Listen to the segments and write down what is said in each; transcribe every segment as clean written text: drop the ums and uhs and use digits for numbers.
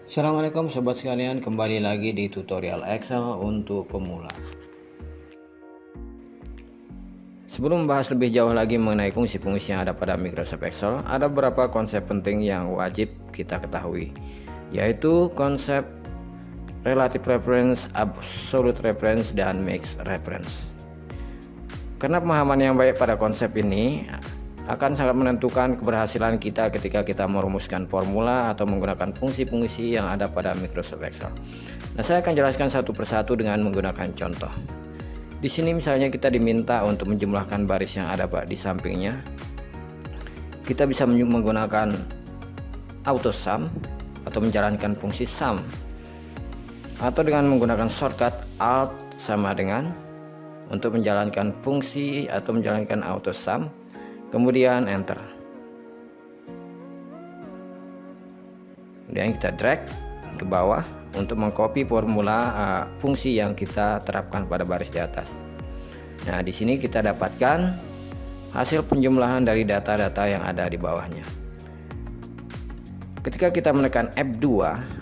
Assalamualaikum sobat sekalian, kembali lagi di tutorial Excel untuk pemula. Sebelum membahas lebih jauh lagi mengenai fungsi-fungsi yang ada pada Microsoft Excel, ada beberapa konsep penting yang wajib kita ketahui, yaitu konsep relative reference, absolute reference, dan mixed reference. Karena pemahaman yang baik pada konsep ini akan sangat menentukan keberhasilan kita ketika kita merumuskan formula atau menggunakan fungsi-fungsi yang ada pada Microsoft Excel. Nah, saya akan jelaskan satu persatu dengan menggunakan contoh. Di sini misalnya kita diminta untuk menjumlahkan baris yang ada di sampingnya. Kita bisa menggunakan auto sum atau menjalankan fungsi sum, atau dengan menggunakan shortcut Alt sama dengan untuk menjalankan fungsi atau menjalankan auto sum, kemudian enter. Kemudian kita drag ke bawah untuk mengcopy formula fungsi yang kita terapkan pada baris di atas. Nah, di sini kita dapatkan hasil penjumlahan dari data-data yang ada di bawahnya. Ketika kita menekan F2,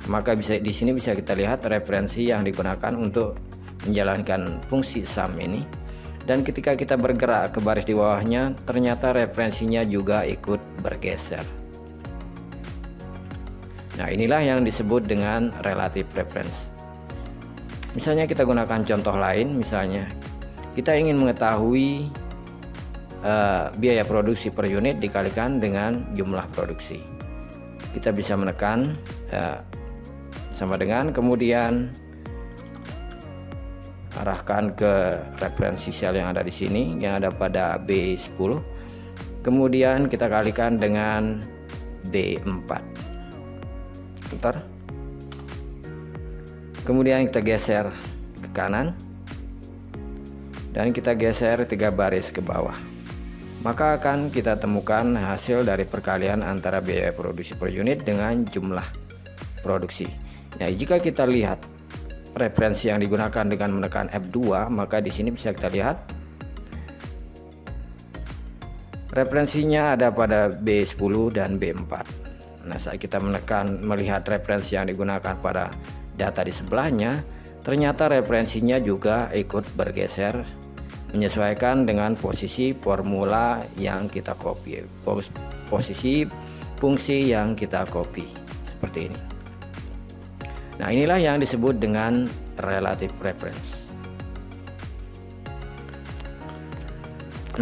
maka di sini bisa kita lihat referensi yang digunakan untuk menjalankan fungsi sum ini. Dan ketika kita bergerak ke baris di bawahnya, ternyata referensinya juga ikut bergeser. Nah, inilah yang disebut dengan relative reference. Misalnya kita gunakan contoh lain, misalnya kita ingin mengetahui biaya produksi per unit dikalikan dengan jumlah produksi. Kita bisa menekan sama dengan, kemudian arahkan ke referensi sel yang ada di sini, yang ada pada B10. Kemudian kita kalikan dengan B4. Enter. Kemudian kita geser ke kanan dan kita geser 3 baris ke bawah. Maka akan kita temukan hasil dari perkalian antara biaya produksi per unit dengan jumlah produksi. Nah, jika kita lihat referensi yang digunakan dengan menekan F2, maka di sini bisa kita lihat referensinya ada pada B10 dan B4. Nah, saat kita melihat referensi yang digunakan pada data di sebelahnya, ternyata referensinya juga ikut bergeser menyesuaikan dengan posisi formula yang kita copy, posisi fungsi yang kita copy, seperti ini. Nah, inilah yang disebut dengan relative reference.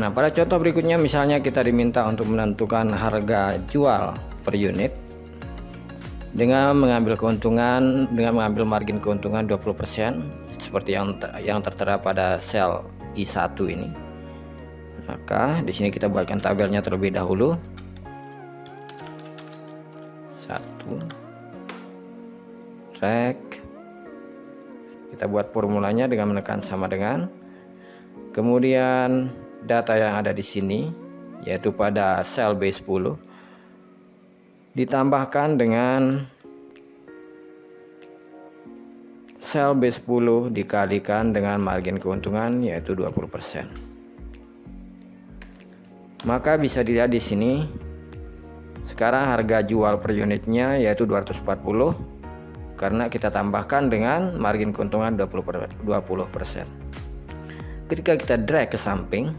Nah, pada contoh berikutnya misalnya kita diminta untuk menentukan harga jual per unit dengan mengambil keuntungan, dengan mengambil margin keuntungan 20% seperti yang tertera pada sel I1 ini. Maka di sini kita buatkan tabelnya terlebih dahulu. 1. Kita buat formulanya dengan menekan sama dengan, kemudian data yang ada di sini yaitu pada sel B10 ditambahkan dengan sel B10 dikalikan dengan margin keuntungan yaitu 20%. Maka bisa dilihat di sini sekarang harga jual per unitnya yaitu 240 karena kita tambahkan dengan margin keuntungan 20%. Ketika kita drag ke samping,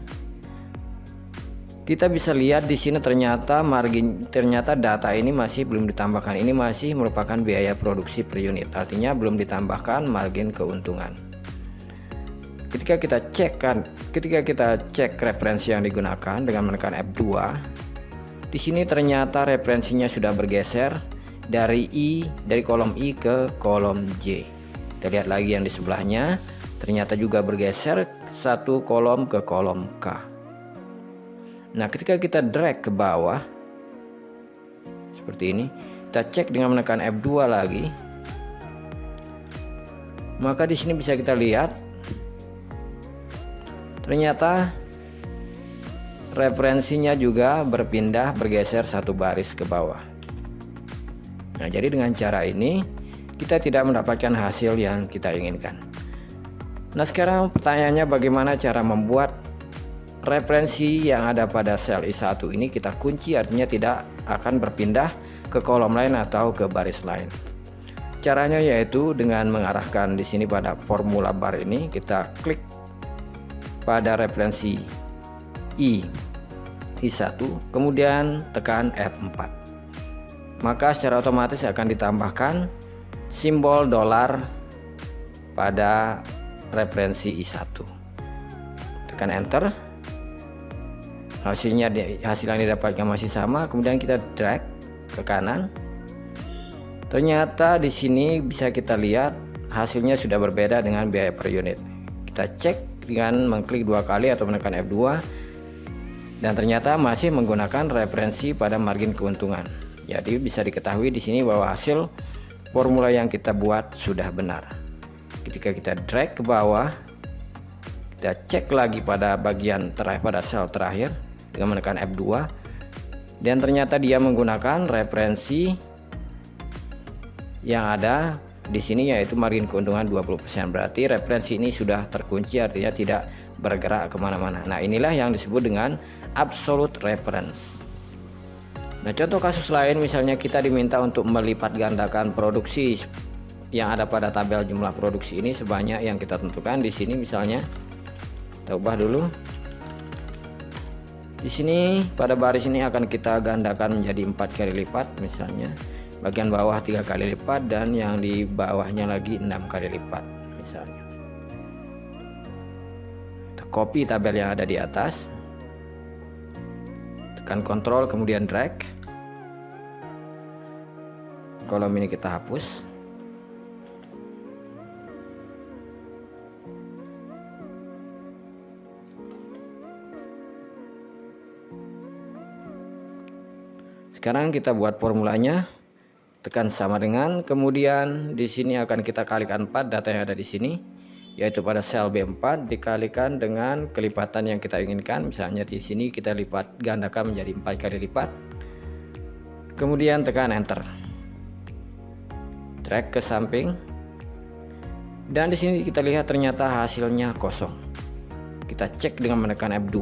kita bisa lihat di sini ternyata data ini masih belum ditambahkan. Ini masih merupakan biaya produksi per unit, artinya belum ditambahkan margin keuntungan. Ketika kita cek referensi yang digunakan dengan menekan F2, di sini ternyata referensinya sudah bergeser dari kolom I ke kolom J. Kita lihat lagi yang di sebelahnya, ternyata juga bergeser satu kolom ke kolom K. Nah, ketika kita drag ke bawah seperti ini, kita cek dengan menekan F2 lagi, maka di sini bisa kita lihat ternyata referensinya juga bergeser satu baris ke bawah. Nah, jadi dengan cara ini kita tidak mendapatkan hasil yang kita inginkan. Nah, sekarang pertanyaannya bagaimana cara membuat referensi yang ada pada sel I1 ini kita kunci, artinya tidak akan berpindah ke kolom lain atau ke baris lain. Caranya yaitu dengan mengarahkan di sini pada formula bar ini, kita klik pada referensi I1, kemudian tekan F4. Maka secara otomatis akan ditambahkan simbol dolar pada referensi I1. Tekan enter. Hasil yang didapatkan masih sama, kemudian kita drag ke kanan. Ternyata di sini bisa kita lihat hasilnya sudah berbeda dengan biaya per unit. Kita cek dengan mengklik 2 kali atau menekan F2, dan ternyata masih menggunakan referensi pada margin keuntungan. Jadi bisa diketahui di sini bahwa hasil formula yang kita buat sudah benar. Ketika kita drag ke bawah, kita cek lagi pada bagian terakhir, pada sel terakhir dengan menekan F2, dan ternyata dia menggunakan referensi yang ada di sini yaitu margin keuntungan 20%. Berarti referensi ini sudah terkunci, artinya tidak bergerak kemana-mana. Nah, inilah yang disebut dengan absolute reference. Nah, contoh kasus lain misalnya kita diminta untuk melipat gandakan produksi yang ada pada tabel jumlah produksi ini sebanyak yang kita tentukan. Di sini misalnya kita ubah dulu. Di sini pada baris ini akan kita gandakan menjadi 4 kali lipat, misalnya bagian bawah 3 kali lipat dan yang di bawahnya lagi 6 kali lipat misalnya. Kita copy tabel yang ada di atas, tekan Ctrl kemudian drag. Kolom ini kita hapus. Sekarang kita buat formulanya, tekan sama dengan, kemudian di sini akan kita kalikan 4 data yang ada di sini, yaitu pada sel B4 dikalikan dengan kelipatan yang kita inginkan. Misalnya di sini kita lipat gandakan menjadi 4 kali lipat. Kemudian tekan enter. Drag ke samping. Dan di sini kita lihat ternyata hasilnya kosong. Kita cek dengan menekan F2.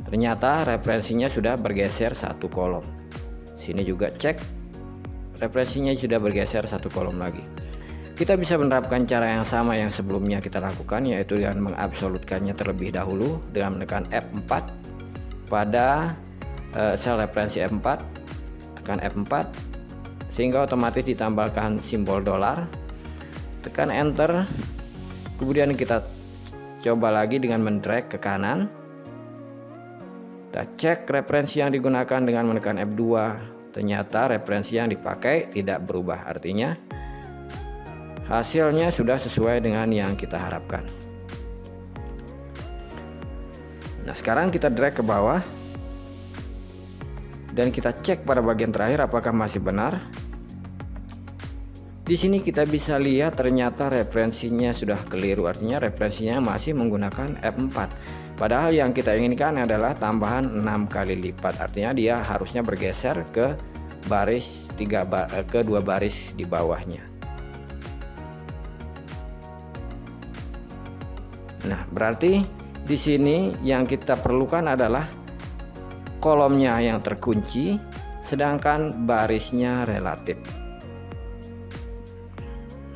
Ternyata referensinya sudah bergeser 1 kolom. Sini juga cek, referensinya sudah bergeser 1 kolom lagi. Kita bisa menerapkan cara yang sama yang sebelumnya kita lakukan, yaitu dengan mengabsolutkannya terlebih dahulu dengan menekan F4 pada sel referensi F4, tekan F4 sehingga otomatis ditambahkan simbol dolar, tekan enter, kemudian kita coba lagi dengan mendrag ke kanan. Kita cek referensi yang digunakan dengan menekan F2. Ternyata referensi yang dipakai tidak berubah, artinya hasilnya sudah sesuai dengan yang kita harapkan. Nah, sekarang kita drag ke bawah dan kita cek pada bagian terakhir apakah masih benar. Di sini kita bisa lihat ternyata referensinya sudah keliru, artinya referensinya masih menggunakan F4. Padahal yang kita inginkan adalah tambahan 6 kali lipat, artinya dia harusnya bergeser ke baris 2 baris di bawahnya. Nah, berarti di sini yang kita perlukan adalah kolomnya yang terkunci, sedangkan barisnya relatif.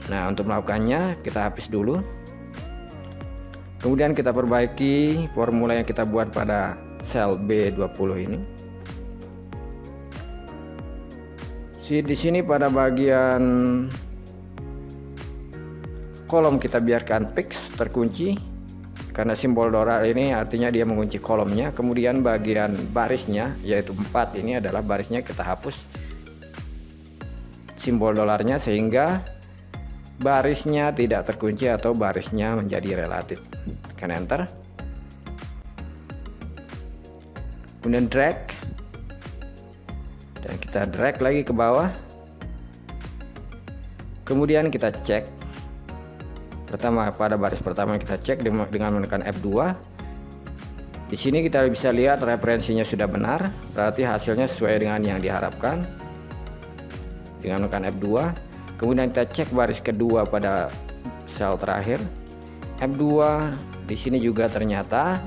Nah, untuk melakukannya kita hapus dulu. Kemudian kita perbaiki formula yang kita buat pada sel B20 ini. Di sini pada bagian kolom kita biarkan fix, terkunci, karena simbol dolar ini artinya dia mengunci kolomnya. Kemudian bagian barisnya yaitu 4 ini adalah barisnya, kita hapus simbol dolarnya sehingga barisnya tidak terkunci atau barisnya menjadi relatif. Tekan enter, kemudian drag, dan kita drag lagi ke bawah. Kemudian kita cek pertama pada baris pertama kita cek dengan menekan F2. Di sini kita bisa lihat referensinya sudah benar, berarti hasilnya sesuai dengan yang diharapkan. Dengan menekan F2, kemudian kita cek baris kedua pada sel terakhir F2. Di sini juga ternyata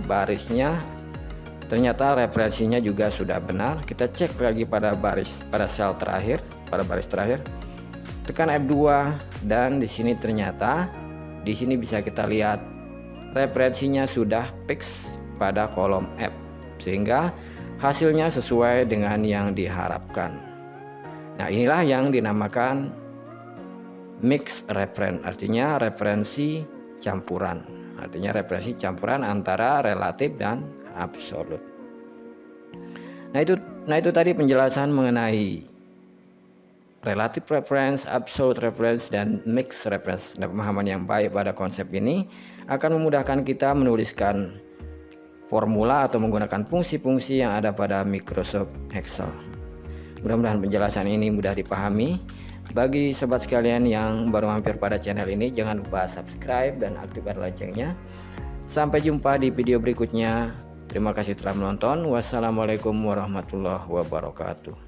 referensinya juga sudah benar. Kita cek lagi pada sel terakhir, pada baris terakhir tekan F2 dan di sini ternyata di sini bisa kita lihat referensinya sudah fix pada kolom F, sehingga hasilnya sesuai dengan yang diharapkan. Nah, inilah yang dinamakan mix reference, artinya referensi campuran. Artinya referensi campuran antara relatif dan absolut. Nah itu tadi penjelasan mengenai relative reference, absolute reference, dan mixed reference. Dan pemahaman yang baik pada konsep ini akan memudahkan kita menuliskan formula atau menggunakan fungsi-fungsi yang ada pada Microsoft Excel. Mudah-mudahan penjelasan ini mudah dipahami. Bagi sobat sekalian yang baru mampir pada channel ini, jangan lupa subscribe dan aktifkan loncengnya. Sampai jumpa di video berikutnya. Terima kasih telah menonton. Wassalamualaikum warahmatullahi wabarakatuh.